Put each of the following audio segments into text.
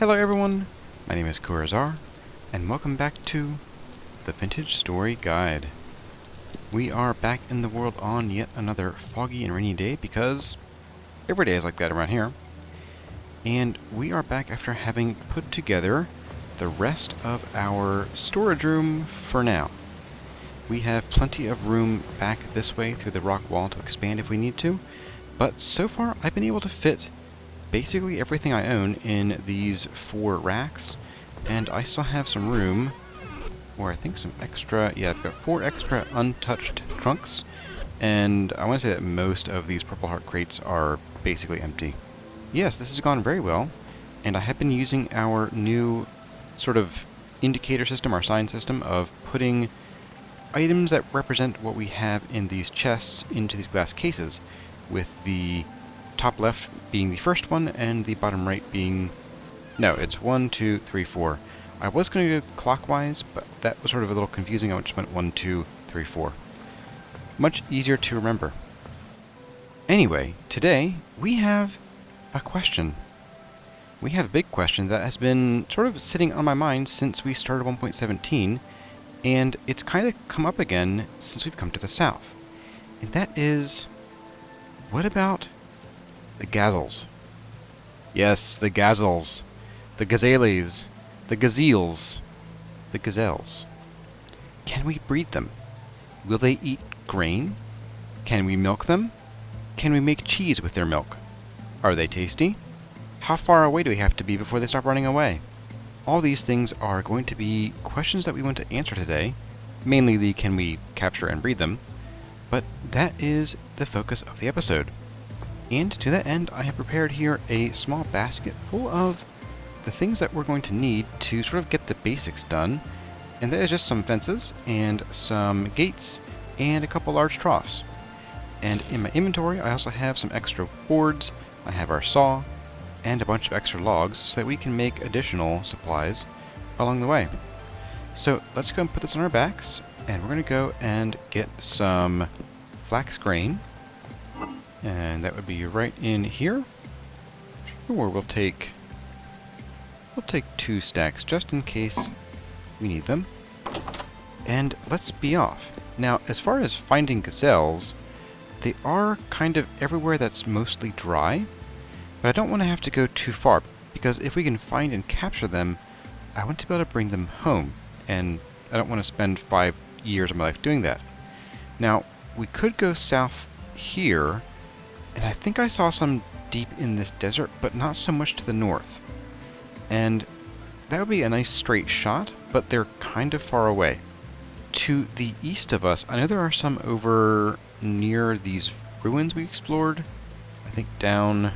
Hello everyone, my name is Kurazar, and welcome back to the Vintage Story Guide. We are back in the world on yet another foggy and rainy day because every day is like that around here. And we are back after having put together the rest of our storage room for now. We have plenty of room back this way through the rock wall to expand if we need to, but so far I've been able to fit basically everything I own in these 4 racks, and I still have some room, or I think some extra, yeah, I've got 4 extra untouched trunks, and I want to say that most of these Purple Heart crates are basically empty. Yes, this has gone very well, and I have been using our new sort of indicator system, our sign system, of putting items that represent what we have in these chests into these glass cases, with the top left being the first one, and the bottom right being... No, it's 1, 2, 3, 4. I was going to go clockwise, but that was sort of a little confusing. I just went 1, 2, 3, 4. Much easier to remember. Anyway, today we have a question. We have a big question that has been sort of sitting on my mind since we started 1.17, and it's kind of come up again since we've come to the south. And that is, what about the gazelles? Yes, the gazelles. The gazelles. The gazelles. The gazelles. Can we breed them? Will they eat grain? Can we milk them? Can we make cheese with their milk? Are they tasty? How far away do we have to be before they stop running away? All these things are going to be questions that we want to answer today. Mainly the can we capture and breed them? But that is the focus of the episode. And to that end, I have prepared here a small basket full of the things that we're going to need to sort of get the basics done. And that is just some fences, and some gates, and a couple large troughs. And in my inventory, I also have some extra boards, I have our saw, and a bunch of extra logs so that we can make additional supplies along the way. So let's go and put this on our backs, and we're going to go and get some flax grain. And that would be right in here. Sure, we'll take 2 stacks just in case we need them. And let's be off. Now, as far as finding gazelles, they are kind of everywhere that's mostly dry, but I don't want to have to go too far, because if we can find and capture them, I want to be able to bring them home, and I don't want to spend 5 years of my life doing that. Now, we could go south here, and I think I saw some deep in this desert, but not so much to the north. And that would be a nice straight shot, but they're kind of far away. To the east of us, I know there are some over near these ruins we explored. I think down,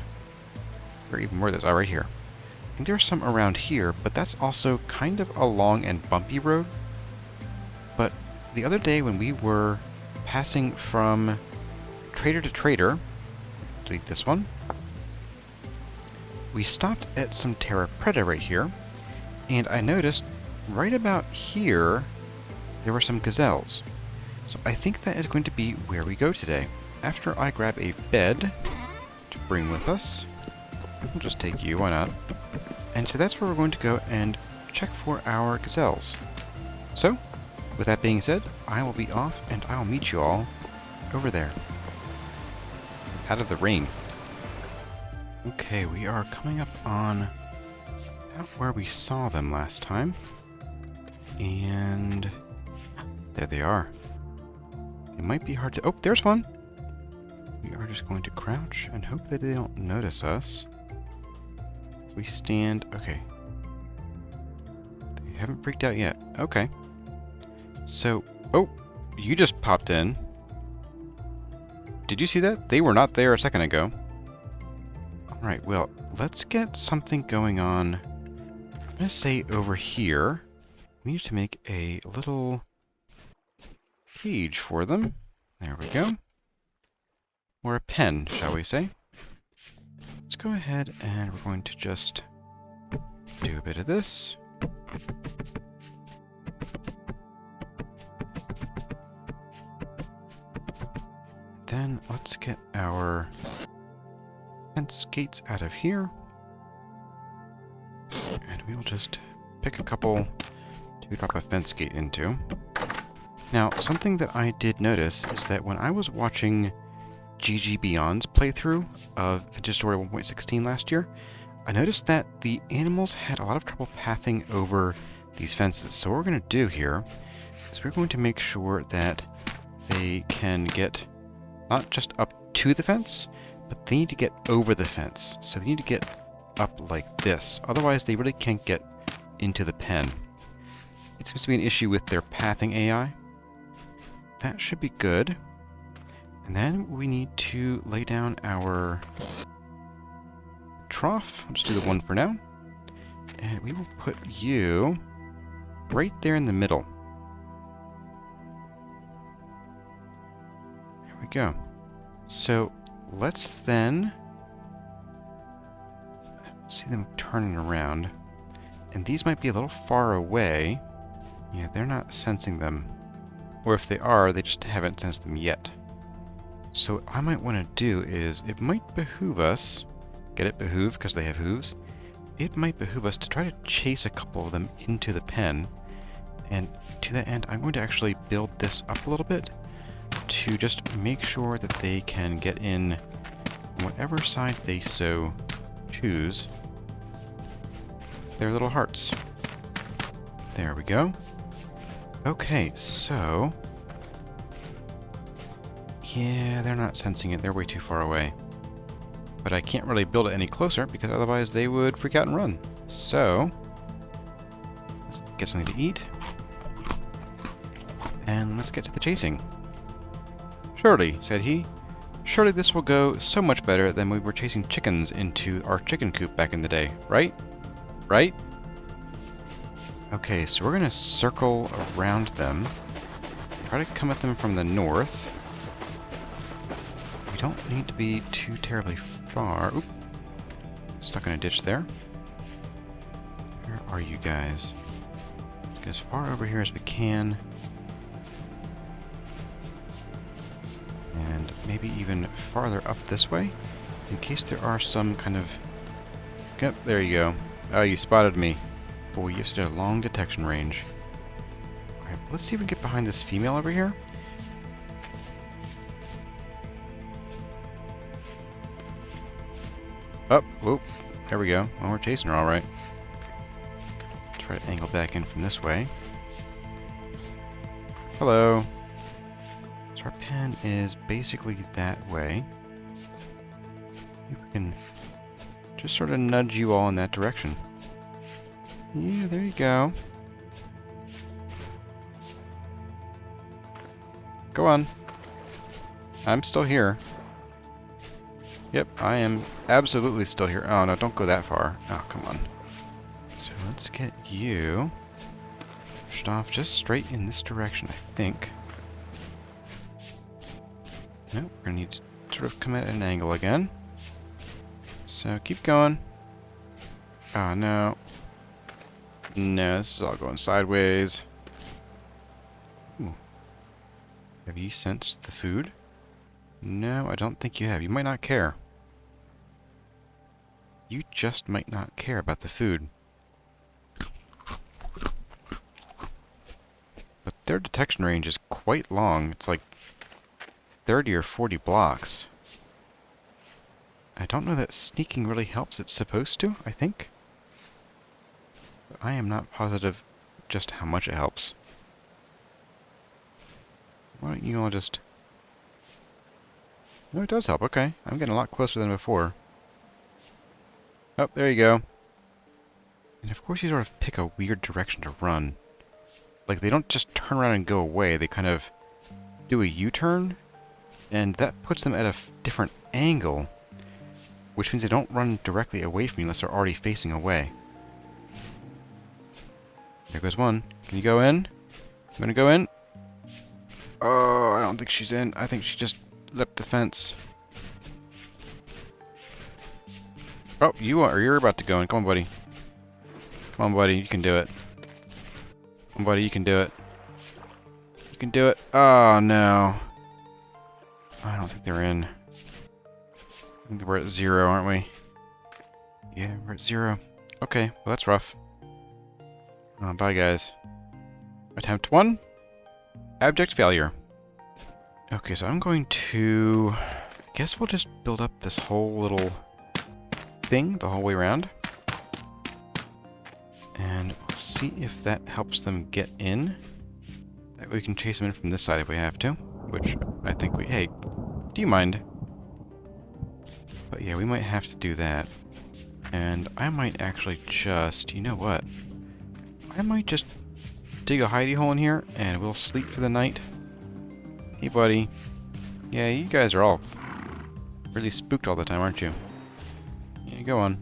or even more, there's right here. I think there's some around here, but that's also kind of a long and bumpy road. But the other day when we were passing from trader to trader, delete this one, we stopped at some terra preta right here, and I noticed right about here there were some gazelles. So I think that is going to be where we go today. After I grab a bed to bring with us, we'll just take you, why not? And so that's where we're going to go and check for our gazelles. So, with that being said, I will be off, and I'll meet you all over there. Out of the rain. Okay, we are coming up on out where we saw them last time. And there they are. It might be hard to... Oh, there's one! We are just going to crouch and hope that they don't notice us. We stand... Okay. They haven't freaked out yet. Okay. So... Oh! You just popped in. Did you see that? They were not there a second ago. Alright, well, let's get something going on. I'm going to say over here. We need to make a little cage for them. There we go. Or a pen, shall we say. Let's go ahead and we're going to just do a bit of this. Then let's get our fence gates out of here. And we will just pick a couple to drop a fence gate into. Now, something that I did notice is that when I was watching GG Beyond's playthrough of Vintage Story 1.16 last year, I noticed that the animals had a lot of trouble pathing over these fences. So what we're going to do here is we're going to make sure that they can get not just up to the fence, but they need to get over the fence. So they need to get up like this. Otherwise, they really can't get into the pen. It seems to be an issue with their pathing AI. That should be good. And then we need to lay down our trough. I'll just do the one for now. And we will put you right there in the middle. There we go. So let's then see them turning around. And these might be a little far away. Yeah, they're not sensing them. Or if they are, they just haven't sensed them yet. So what I might want to do is, it might behoove us, get it, behoove, because they have hooves. It might behoove us to try to chase a couple of them into the pen. And to that end, I'm going to actually build this up a little bit to just make sure that they can get in on whatever side they so choose. Their little hearts. There we go. Okay, so... yeah, they're not sensing it. They're way too far away. But I can't really build it any closer because otherwise they would freak out and run. So, let's get something to eat. And let's get to the chasing. Surely, said he, surely this will go so much better than we were chasing chickens into our chicken coop back in the day, right? Right? Okay, so we're going to circle around them. Try to come at them from the north. We don't need to be too terribly far. Oop. Stuck in a ditch there. Where are you guys? Let's get as far over here as we can. And maybe even farther up this way, in case there are some kind of... yep, there you go. Oh, you spotted me. Boy, you have such a long detection range. Alright, let's see if we can get behind this female over here. Oh, whoop. There we go. Well, we're chasing her alright. Try to angle back in from this way. Hello. So our pen is basically that way. See if we can just sort of nudge you all in that direction. Yeah, there you go. Go on. I'm still here. Yep, I am absolutely still here. Oh, no, don't go that far. Oh, come on. So let's get you pushed off just straight in this direction, I think. Nope, we're going to need to sort of come at an angle again. So keep going. Oh, no. No, this is all going sideways. Ooh. Have you sensed the food? No, I don't think you have. You might not care. You just might not care about the food. But their detection range is quite long. It's like 30 or 40 blocks. I don't know that sneaking really helps. It's supposed to, I think. I am not positive just how much it helps. Why don't you all just... no, it does help. Okay. I'm getting a lot closer than before. Oh, there you go. And of course you sort of pick a weird direction to run. Like, they don't just turn around and go away. They kind of do a U-turn. And that puts them at a different angle. Which means they don't run directly away from you unless they're already facing away. There goes one. Can you go in? You gonna go in? Oh, I don't think she's in. I think she just leapt the fence. Oh, you are. You're about to go in. Come on, buddy. Come on, buddy. You can do it. Come on, buddy. You can do it. You can do it. Oh, no. I don't think they're in. I think we're at 0, aren't we? Yeah, we're at 0. Okay, well, that's rough. Bye, guys. Attempt 1. Abject failure. Okay, so I'm going to... I guess we'll just build up this whole little thing the whole way around. And we'll see if that helps them get in. That way we can chase them in from this side if we have to. Which I think we... Hey, do you mind? But yeah, we might have to do that. And I might actually just... You know what? I might just dig a hidey hole in here and we'll sleep for the night. Hey, buddy. Yeah, you guys are all really spooked all the time, aren't you? Yeah, go on.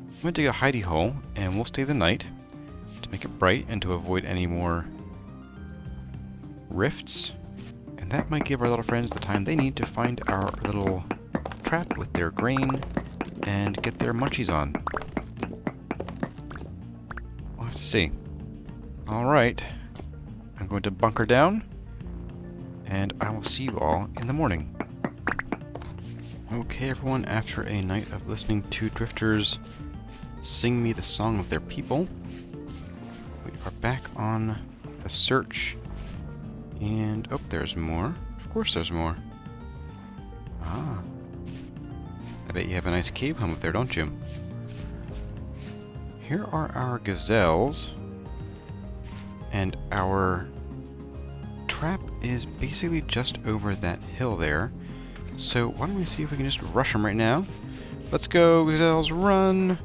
I'm gonna dig a hidey hole and we'll stay the night to make it bright and to avoid any more rifts. And that might give our little friends the time they need to find our little trap with their grain and get their munchies on. We'll have to see. Alright. I'm going to bunker down, and I will see you all in the morning. Okay, everyone, after a night of listening to drifters sing me the song of their people, we are back on the search, and... oh, there's more. Of course there's more. Ah. I bet you have a nice cave home up there, don't you? Here are our gazelles, and our trap is basically just over that hill there. So why don't we see if we can just rush them right now? Let's go, gazelles, run!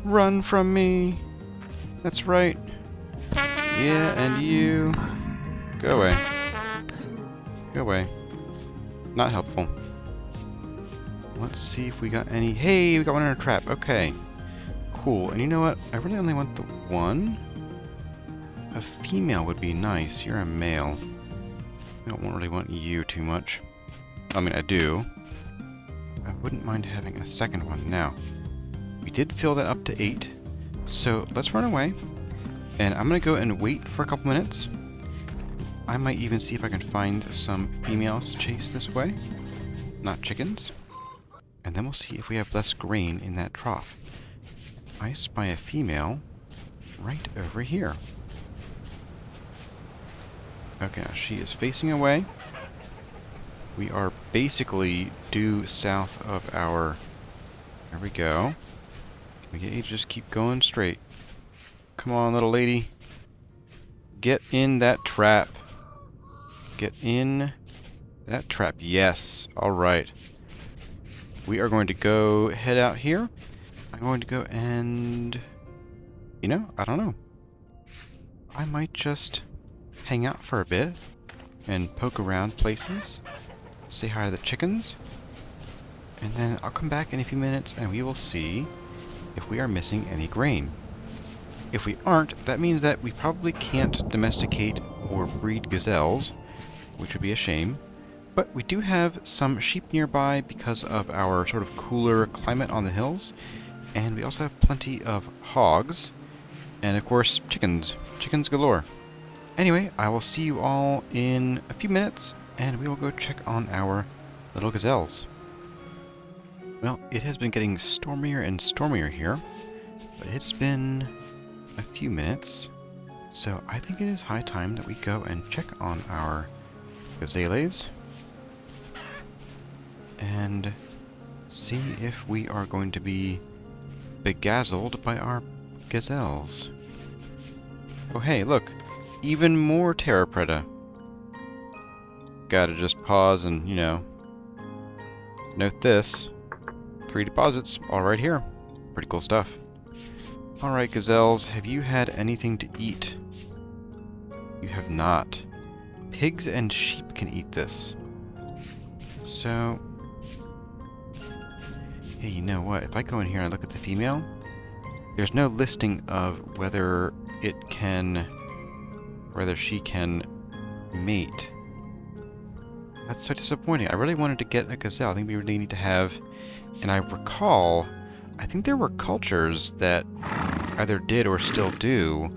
Run from me! That's right. Yeah, and you... go away. Go away. Not helpful. Let's see if we got any... Hey, we got one in our trap. Okay. Cool. And you know what? I really only want the one. A female would be nice. You're a male. I don't really want you too much. I mean, I do. I wouldn't mind having a second one. Now, we did fill that up to 8. So let's run away. And I'm going to go and wait for a couple minutes. I might even see if I can find some females to chase this way. Not chickens. And then we'll see if we have less grain in that trough. I spy a female right over here. Okay, now she is facing away. We are basically due south of our... There we go. Can we get you to just keep going straight? Come on, little lady. Get in that trap. Get in that trap. Yes. Alright. We are going to go head out here. I'm going to go and... You know, I don't know. I might just hang out for a bit and poke around places. Say hi to the chickens. And then I'll come back in a few minutes and we will see if we are missing any grain. If we aren't, that means that we probably can't domesticate or breed gazelles, which would be a shame. But we do have some sheep nearby because of our sort of cooler climate on the hills. And we also have plenty of hogs. And of course, chickens. Chickens galore. Anyway, I will see you all in a few minutes, and we will go check on our little gazelles. Well, it has been getting stormier and stormier here, but it's been a few minutes, so I think it is high time that we go and check on our gazelles and see if we are going to be bedazzled by our gazelles. Oh hey, look! Even more terra preta. Gotta just pause and, you know, note this. 3 deposits, all right here. Pretty cool stuff. Alright, gazelles, have you had anything to eat? You have not. Pigs and sheep can eat this. So... hey, you know what? If I go in here and look at the female, there's no listing of whether it can... whether she can mate. That's so disappointing. I really wanted to get a gazelle. I think we really need to have... and I recall, I think there were cultures that either did or still do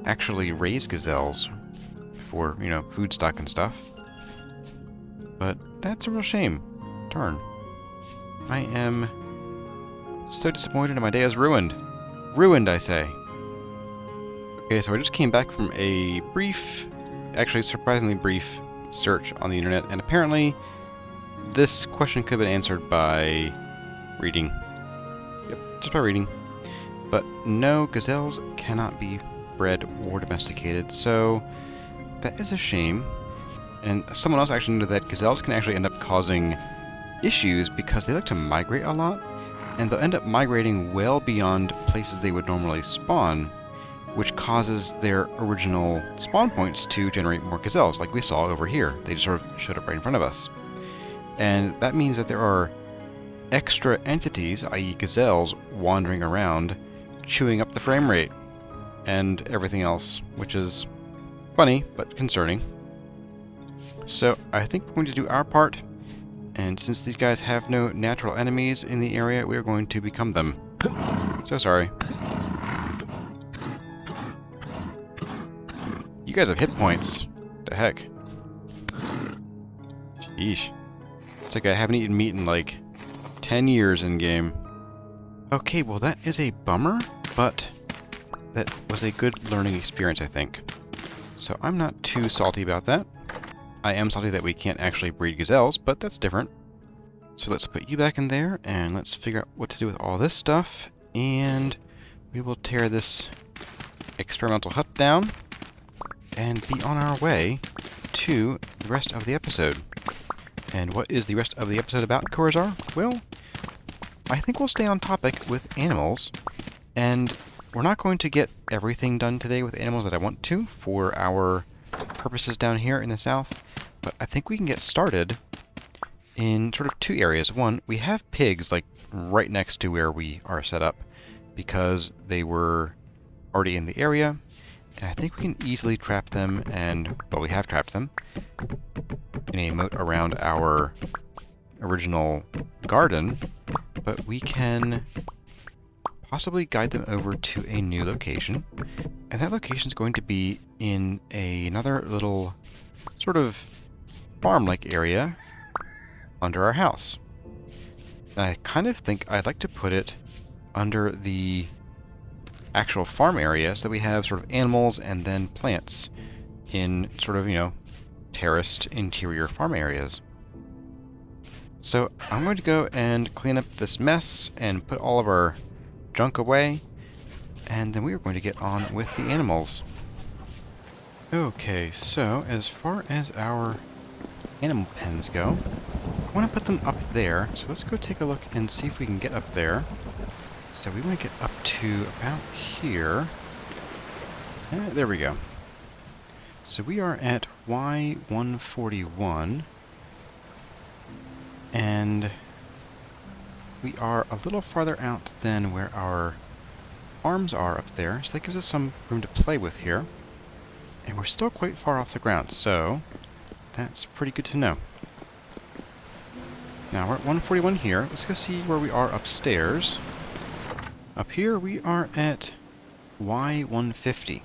actually raise gazelles for, you know, food stock and stuff. But that's a real shame. Darn. I am so disappointed and my day is ruined. Ruined, I say. Okay, so I just came back from a brief, actually surprisingly brief, search on the internet, and apparently this question could have been answered by reading. Yep, just by reading. But no, gazelles cannot be bred or domesticated, so that is a shame. And someone else actually noted that gazelles can actually end up causing issues because they like to migrate a lot, and they'll end up migrating well beyond places they would normally spawn, which causes their original spawn points to generate more gazelles, like we saw over here. They just sort of showed up right in front of us. And that means that there are extra entities, i.e. gazelles, wandering around, chewing up the frame rate and everything else, which is funny, but concerning. So I think we're going to do our part, and since these guys have no natural enemies in the area, we are going to become them. So sorry. You guys have hit points. The heck? Sheesh. It's like I haven't eaten meat in like 10 years in game. Okay, well that is a bummer, but that was a good learning experience, I think. So I'm not too salty about that. I am salty that we can't actually breed gazelles, but that's different. So let's put you back in there, and let's figure out what to do with all this stuff, and we will tear this experimental hut down and be on our way to the rest of the episode. And what is the rest of the episode about, Corazar? Well, I think we'll stay on topic with animals, and we're not going to get everything done today with animals that I want to for our purposes down here in the south, but I think we can get started in sort of two areas. One, we have pigs like right next to where we are set up because they were already in the area, and I think we can easily trap them, and, well, we have trapped them in a moat around our original garden, but we can possibly guide them over to a new location, and that location is going to be in another little sort of farm-like area under our house. And I kind of think I'd like to put it under the actual farm area so that we have sort of animals and then plants in sort of, you know, terraced interior farm areas. So I'm going to go and clean up this mess and put all of our junk away, and then we are going to get on with the animals. Okay, so as far as our animal pens go, I want to put them up there, so let's go take a look and see if we can get up there. So we want to get up to about here. There we go. So we are at Y141, and we are a little farther out than where our arms are up there, so that gives us some room to play with here. And we're still quite far off the ground, so that's pretty good to know. Now we're at 141 here. Let's go see where we are upstairs. Up here we are at Y150.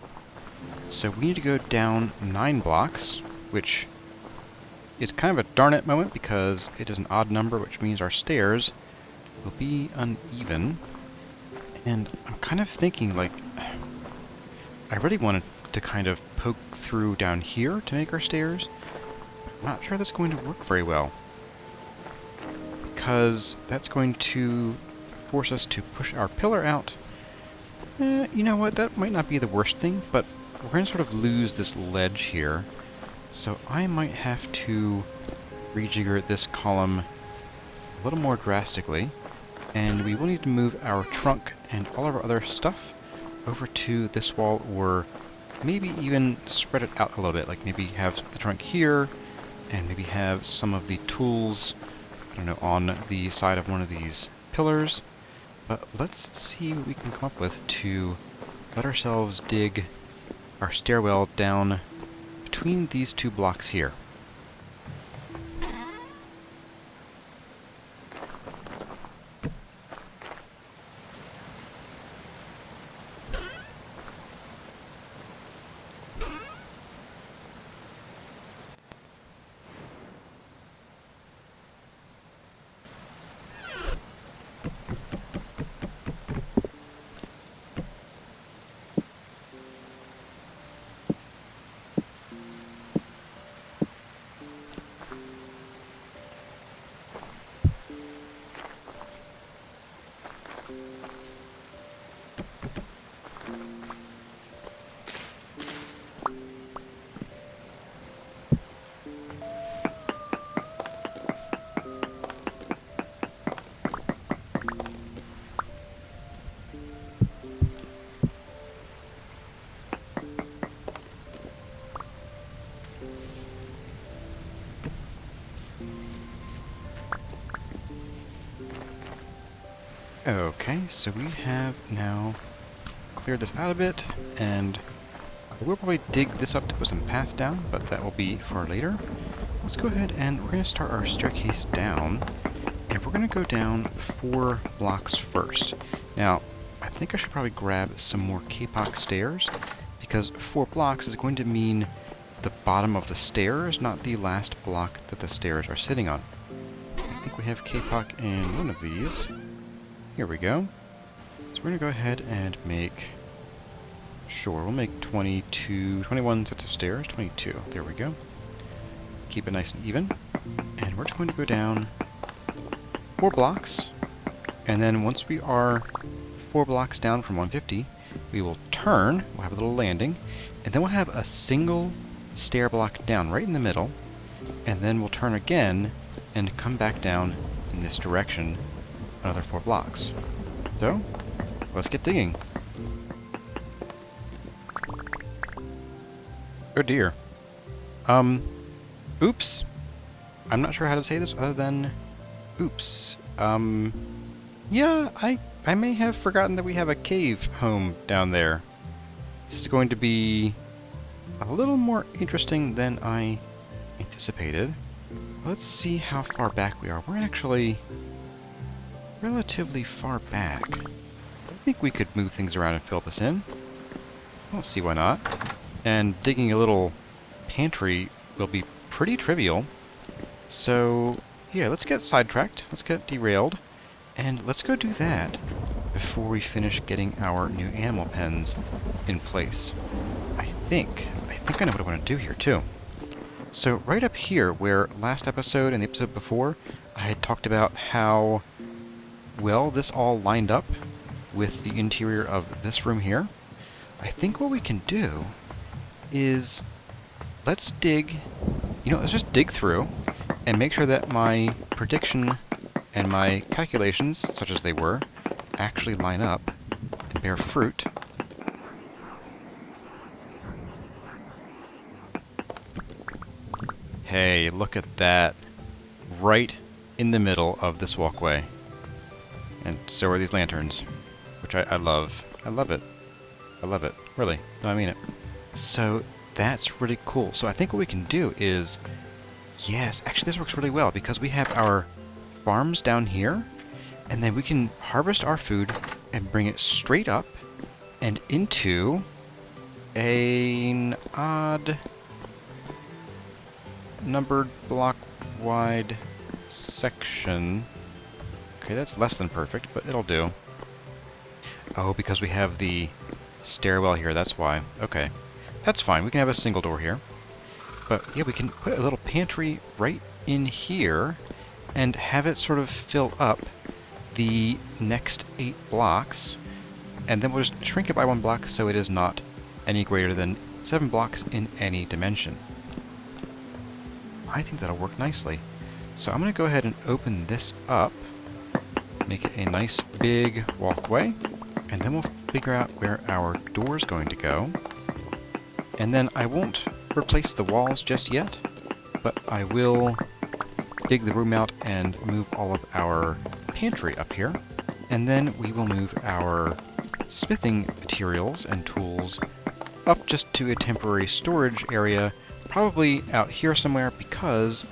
So we need to go down 9 blocks, which is kind of a darn it moment because it is an odd number, which means our stairs will be uneven. And I'm kind of thinking, like, I really wanted to kind of poke through down here to make our stairs. I'm not sure that's going to work very well, because that's going to force us to push our pillar out. You know what, that might not be the worst thing, but we're going to sort of lose this ledge here, so I might have to rejigger this column a little more drastically, and we will need to move our trunk and all of our other stuff over to this wall, or maybe even spread it out a little bit, like maybe have the trunk here, and maybe have some of the tools, I don't know, on the side of one of these pillars. But let's see what we can come up with to let ourselves dig our stairwell down between these 2 blocks here. Okay, so we have now cleared this out a bit, and we'll probably dig this up to put some path down, but that will be for later. Let's go ahead and we're going to start our staircase down, and we're going to go down 4 blocks first. Now, I think I should probably grab some more kapok stairs, because 4 blocks is going to mean the bottom of the stairs, not the last block that the stairs are sitting on. I think we have kapok in one of these. Here we go. So we're going to go ahead and make... Sure, we'll make 21 sets of stairs. 22. There we go. Keep it nice and even. And we're just going to go down 4 blocks. And then once we are 4 blocks down from 150, we will turn. We'll have a little landing. And then we'll have a single stair block down right in the middle. And then we'll turn again and come back down in this direction another 4 blocks. So, let's get digging. Oh dear. Oops. I'm not sure how to say this other than oops. Yeah, I may have forgotten that we have a cave home down there. This is going to be a little more interesting than I anticipated. Let's see how far back we are. We're actually relatively far back. I think we could move things around and fill this in. I don't see why not. And digging a little pantry will be pretty trivial. So, yeah, let's get sidetracked. Let's get derailed. And let's go do that before we finish getting our new animal pens in place. I think I know what I want to do here, too. So, right up here, where last episode and the episode before, I had talked about how well this all lined up with the interior of this room here. I think what we can do is let's dig, let's just dig through and make sure that my prediction and my calculations, such as they were, actually line up and bear fruit. Hey, look at that. Right in the middle of this walkway. And so are these lanterns, which I love. I love it. I love it. Really. No, I mean it. So that's really cool. So I think what we can do is... Yes, actually this works really well because we have our farms down here, and then we can harvest our food and bring it straight up and into an odd numbered block wide section. Okay, that's less than perfect, but it'll do. Oh, because we have the stairwell here, that's why. Okay. That's fine, we can have a single door here. But, yeah, we can put a little pantry right in here and have it sort of fill up the next 8 blocks. And then we'll just shrink it by 1 block so it is not any greater than 7 blocks in any dimension. I think that'll work nicely. So I'm going to go ahead and open this up. Make it a nice big walkway, and then we'll figure out where our door's going to go. And then I won't replace the walls just yet, but I will dig the room out and move all of our pantry up here. And then we will move our smithing materials and tools up just to a temporary storage area, probably out here somewhere, because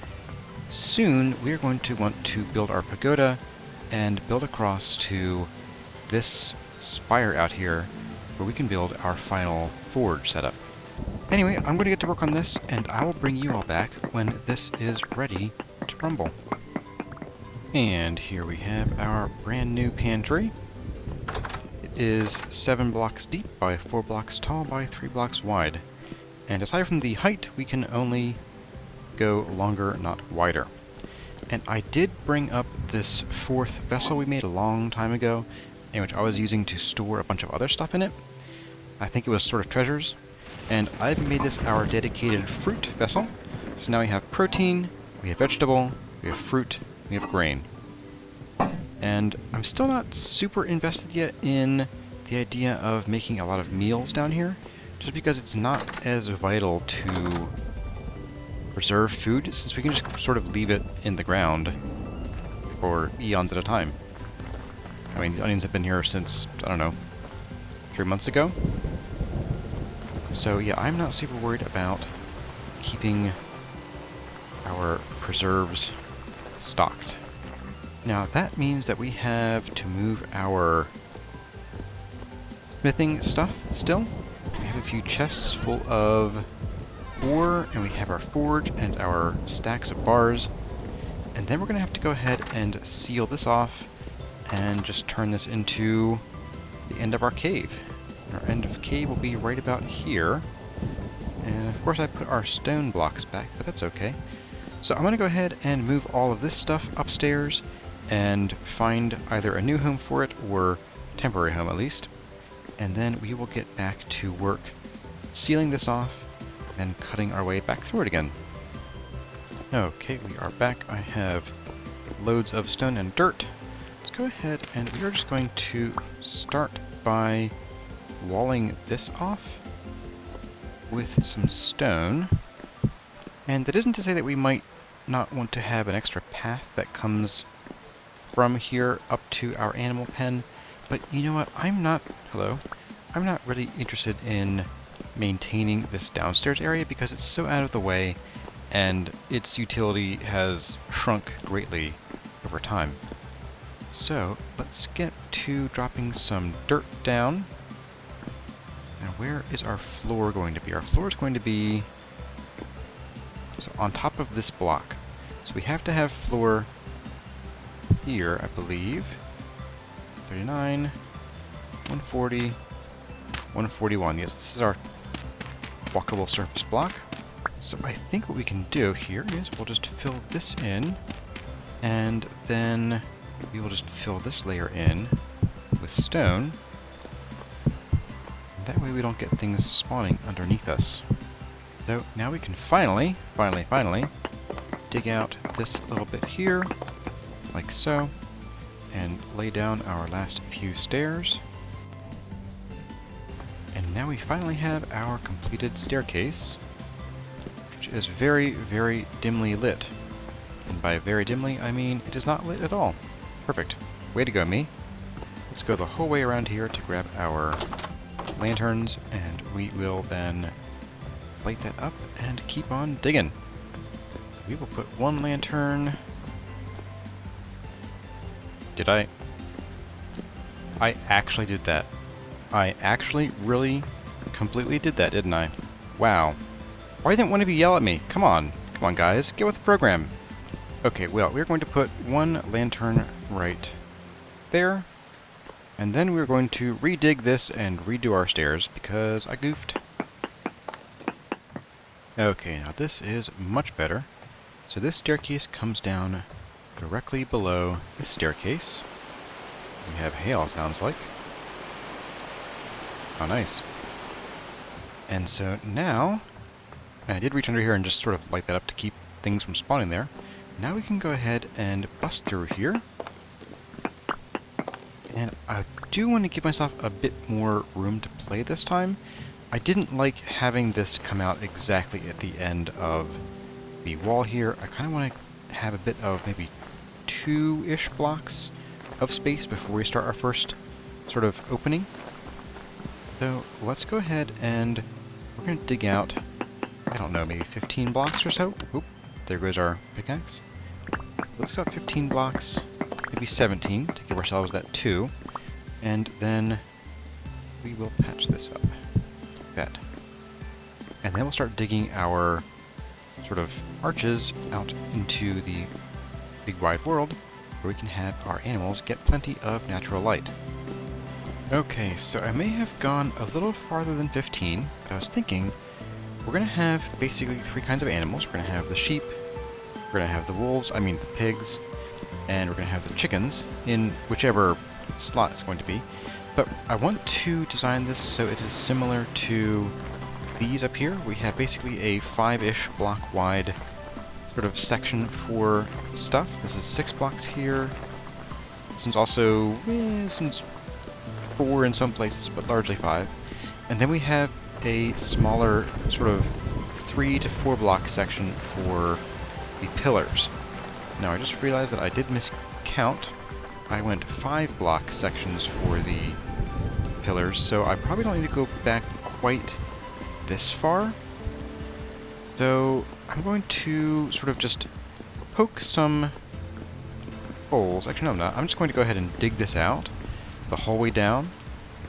soon we're going to want to build our pagoda and build across to this spire out here where we can build our final forge setup. Anyway, I'm going to get to work on this, and I will bring you all back when this is ready to rumble. And here we have our brand new pantry. It is 7 blocks deep by 4 blocks tall by 3 blocks wide. And aside from the height, we can only go longer, not wider. And I did bring up this 4th vessel we made a long time ago, and which I was using to store a bunch of other stuff in it. I think it was sort of treasures. And I've made this our dedicated fruit vessel. So now we have protein, we have vegetable, we have fruit, we have grain. And I'm still not super invested yet in the idea of making a lot of meals down here, just because it's not as vital to preserve food, since we can just sort of leave it in the ground for eons at a time. I mean, the onions have been here since, I don't know, 3 months ago. So yeah, I'm not super worried about keeping our preserves stocked. Now that means that we have to move our smithing stuff still. We have a few chests full of ore, and we have our forge and our stacks of bars. And then we're going to have to go ahead and seal this off and just turn this into the end of our cave. Our end of cave will be right about here. And of course I put our stone blocks back, but that's okay. So I'm going to go ahead and move all of this stuff upstairs and find either a new home for it or temporary home at least. And then we will get back to work sealing this off and cutting our way back through it again. Okay, we are back. I have loads of stone and dirt. Let's go ahead and we are just going to start by walling this off with some stone. And that isn't to say that we might not want to have an extra path that comes from here up to our animal pen, but you know what, I'm not really interested in maintaining this downstairs area because it's so out of the way and its utility has shrunk greatly over time. So let's get to dropping some dirt down. Now where is our floor going to be? Our floor is going to be so on top of this block. So we have to have floor here, I believe. 39, 140, 141. Yes, this is our walkable surface block. So I think what we can do here is we'll just fill this in, and then we will just fill this layer in with stone. And that way we don't get things spawning underneath us. So now we can finally dig out this little bit here, like so, and lay down our last few stairs. And now we finally have our completed staircase, which is very, very dimly lit. And by very dimly, I mean it is not lit at all. Perfect. Way to go, me. Let's go the whole way around here to grab our lanterns, and we will then light that up and keep on digging. So we will put one lantern. Did I actually did that. I actually really completely did that, didn't I? Wow. Why didn't one of you yell at me? Come on. Come on, guys. Get with the program. Okay, well, we're going to put one lantern right there. And then we're going to redig this and redo our stairs because I goofed. Okay, now this is much better. So this staircase comes down directly below this staircase. We have hail, sounds like. Oh, nice. And so now, and I did reach under here and just sort of light that up to keep things from spawning there. Now we can go ahead and bust through here. And I do want to give myself a bit more room to play this time. I didn't like having this come out exactly at the end of the wall here. I kind of want to have a bit of maybe 2-ish blocks of space before we start our first sort of opening. So let's go ahead and we're going to dig out, I don't know, maybe 15 blocks or so. Oop, there goes our pickaxe. Let's go up 15 blocks, maybe 17 to give ourselves that 2. And then we will patch this up like that. And then we'll start digging our sort of arches out into the big wide world where we can have our animals get plenty of natural light. Okay, so I may have gone a little farther than 15, but I was thinking we're going to have basically 3 kinds of animals. We're going to have the sheep, we're going to have the wolves, the pigs, and we're going to have the chickens in whichever slot is going to be. But I want to design this so it is similar to these up here. We have basically a 5-ish block wide sort of section for stuff. This is 6 blocks here. This one's also, this one's 4 in some places, but largely 5. And then we have a smaller sort of 3 to 4 block section for the pillars. Now I just realized that I did miscount. I went 5 block sections for the pillars, so I probably don't need to go back quite this far. So I'm going to sort of just poke some holes. Actually, no, I'm not. I'm just going to go ahead and dig this out the whole way down,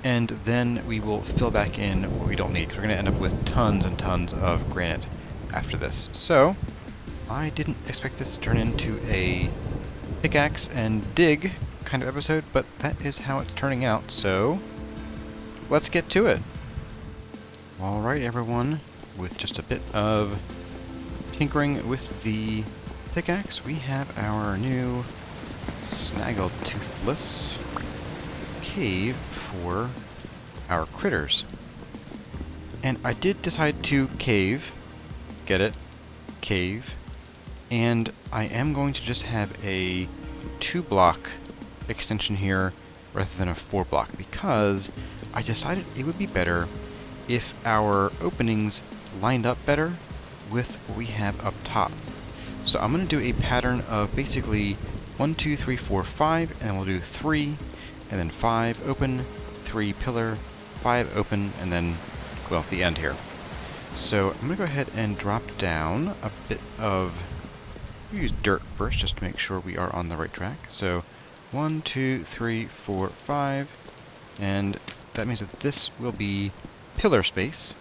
and then we will fill back in what we don't need, because we're going to end up with tons and tons of granite after this. So I didn't expect this to turn into a pickaxe and dig kind of episode, but that is how it's turning out, so let's get to it. Alright everyone, with just a bit of tinkering with the pickaxe, we have our new snaggle-toothless cave for our critters. And I did decide to cave, get it, cave, and I am going to just have a 2-block extension here rather than a 4-block, because I decided it would be better if our openings lined up better with what we have up top. So I'm going to do a pattern of basically 1, 2, 3, 4, 5, and then we'll do 3, and then 5 open, 3 pillar, 5 open, and then, well, the end here. So I'm going to go ahead and drop down a bit of, use dirt first just to make sure we are on the right track. So 1, 2, 3, 4, 5, and that means that this will be pillar space,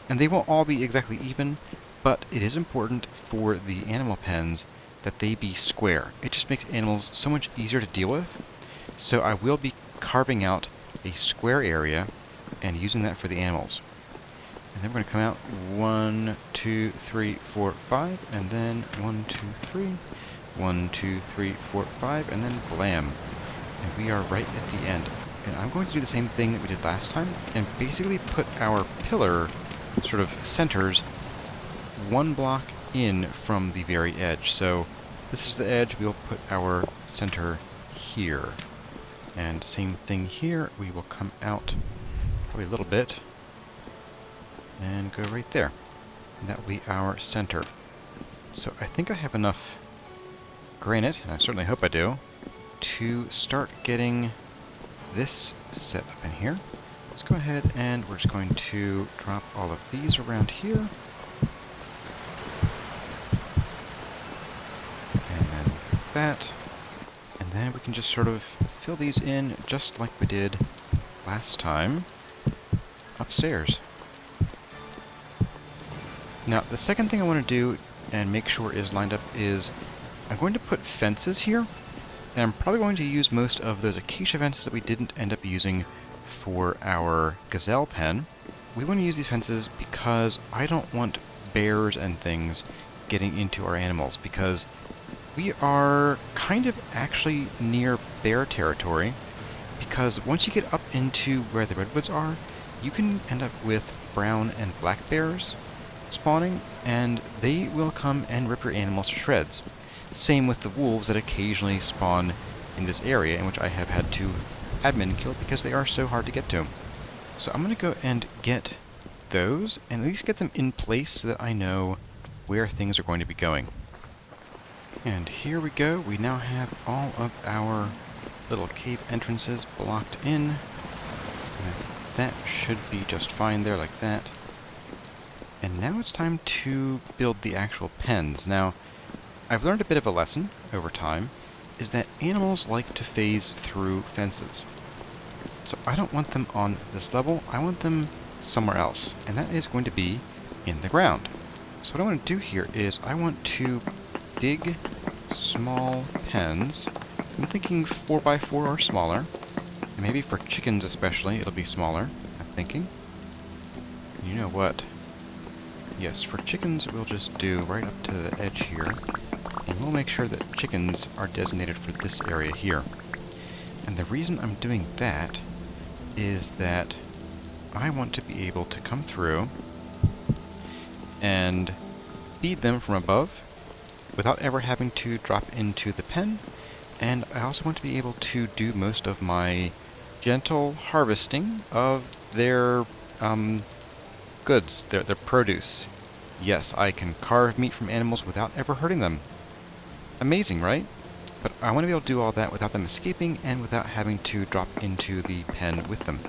and they won't all be exactly even, but it is important for the animal pens that they be square. It just makes animals so much easier to deal with. So I will be carving out a square area and using that for the animals. And then we're going to come out 1, 2, 3, 4, 5, and then 1, 2, 3, 1, 2, 3, 4, 5, and then blam. And we are right at the end. And I'm going to do the same thing that we did last time, and basically put our pillar sort of centers 1 block in from the very edge. So this is the edge, we'll put our center here. And same thing here, we will come out probably a little bit and go right there. And that will be our center. So I think I have enough granite, and I certainly hope I do, to start getting this set up in here. Let's go ahead and we're just going to drop all of these around here. And then that. And then we can just sort of fill these in just like we did last time upstairs. Now, the second thing I want to do and make sure is lined up is I'm going to put fences here. And I'm probably going to use most of those acacia fences that we didn't end up using for our gazelle pen. We want to use these fences because I don't want bears and things getting into our animals, because we are kind of actually near bear territory, because once you get up into where the redwoods are, you can end up with brown and black bears spawning, and they will come and rip your animals to shreds. Same with the wolves that occasionally spawn in this area, in which I have had to admin kill because they are so hard to get to. So I'm going to go and get those, and at least get them in place so that I know where things are going to be going. And here we go. We now have all of our little cave entrances blocked in. And that should be just fine there like that. And now it's time to build the actual pens. Now, I've learned a bit of a lesson over time, is that animals like to phase through fences. So I don't want them on this level, I want them somewhere else, and that is going to be in the ground. So what I want to do here is I want to dig small pens. I'm thinking 4x4 or smaller, and maybe for chickens especially it'll be smaller, I'm thinking. You know what? Yes, for chickens we'll just do right up to the edge here. And we'll make sure that chickens are designated for this area here. And And the reason I'm doing that is that I want to be able to come through and feed them from above without ever having to drop into the pen. And I also want to be able to do most of my gentle harvesting of their goods, their produce. Yes, I can carve meat from animals without ever hurting them. Amazing, right? But I want to be able to do all that without them escaping and without having to drop into the pen with them.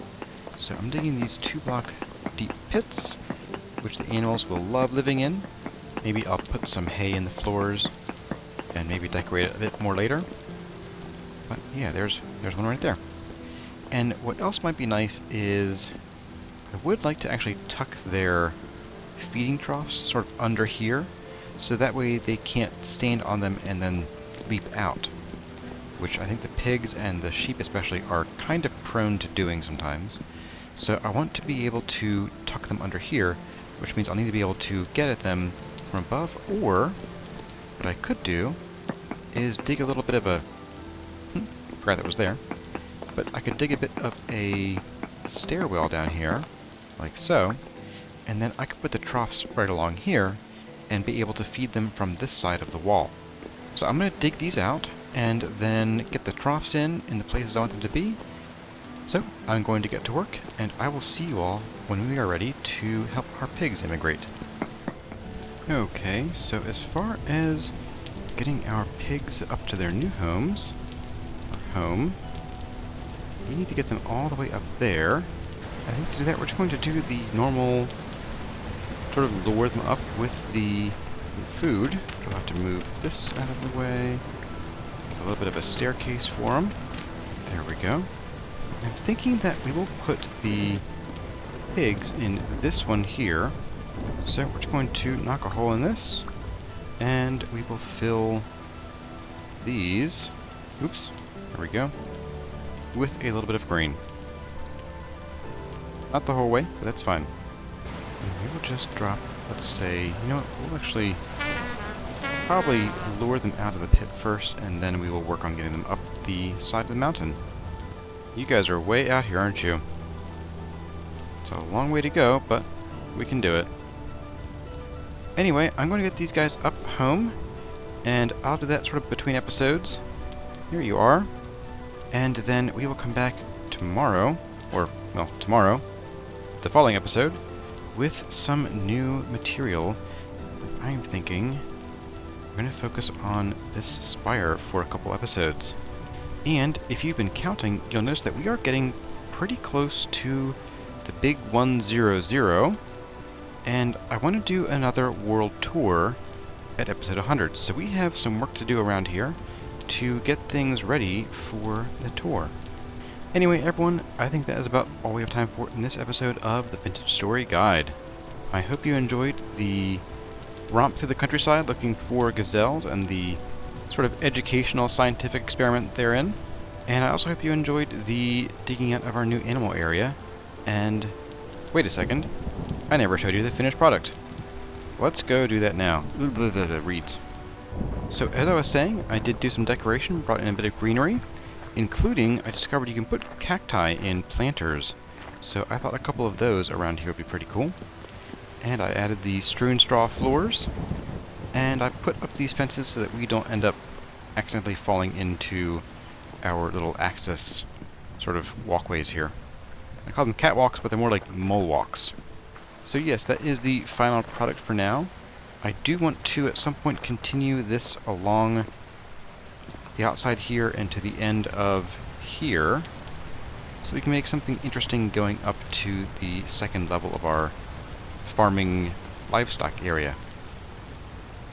So I'm digging these 2-block deep pits, which the animals will love living in. Maybe I'll put some hay in the floors and maybe decorate it a bit more later. But yeah, there's one right there. And what else might be nice is I would like to actually tuck their feeding troughs sort of under here, so that way they can't stand on them and then leap out, which I think the pigs and the sheep especially are kind of prone to doing sometimes. So I want to be able to tuck them under here, which means I'll need to be able to get at them from above, or what I could do is dig a little bit of a... forgot that was there. But I could dig a bit of a stairwell down here, like so, and then I could put the troughs right along here and be able to feed them from this side of the wall. So I'm going to dig these out and then get the troughs in the places I want them to be. So I'm going to get to work, and I will see you all when we are ready to help our pigs immigrate. Okay, so as far as getting our pigs up to their new homes, or home, we need to get them all the way up there. I think to do that we're just going to do the normal sort of lure them up with the food. We'll have to move this out of the way. A little bit of a staircase for them. There we go. I'm thinking that we will put the pigs in this one here. So we're just going to knock a hole in this, and we will fill these, oops, there we go, with a little bit of grain. Not the whole way, but that's fine. And we will just drop, let's say, you know what, we'll actually probably lure them out of the pit first, and then we will work on getting them up the side of the mountain. You guys are way out here, aren't you? It's a long way to go, but we can do it. Anyway, I'm going to get these guys up home, and I'll do that sort of between episodes. Here you are. And then we will come back tomorrow, or, well, tomorrow, the following episode, with some new material. I'm thinking we're going to focus on this spire for a couple episodes. And if you've been counting, you'll notice that we are getting pretty close to the big 100, and I want to do another world tour at episode 100. So we have some work to do around here to get things ready for the tour. Anyway, everyone, I think that is about all we have time for in this episode of the Vintage Story Guide. I hope you enjoyed the romp through the countryside looking for gazelles and the sort of educational scientific experiment therein. And I also hope you enjoyed the digging out of our new animal area. And wait a second, I never showed you the finished product. Let's go do that now. Reads. So as I was saying, I did do some decoration, brought in a bit of greenery, including I discovered you can put cacti in planters. So I thought a couple of those around here would be pretty cool. And I added the strewn straw floors, and I put up these fences so that we don't end up accidentally falling into our little access sort of walkways here. I call them catwalks, but they're more like mole walks. So yes, that is the final product for now. I do want to at some point continue this along the outside here and to the end of here, so we can make something interesting going up to the second level of our farming livestock area.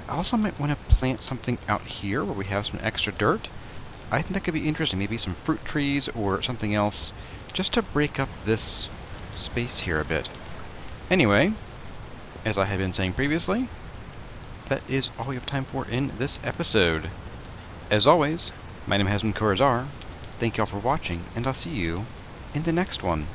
I also might want to plant something out here where we have some extra dirt. I think that could be interesting, maybe some fruit trees or something else, just to break up this space here a bit. Anyway, as I have been saying previously, that is all we have time for in this episode. As always, my name has been Corazar. Thank you all for watching, and I'll see you in the next one.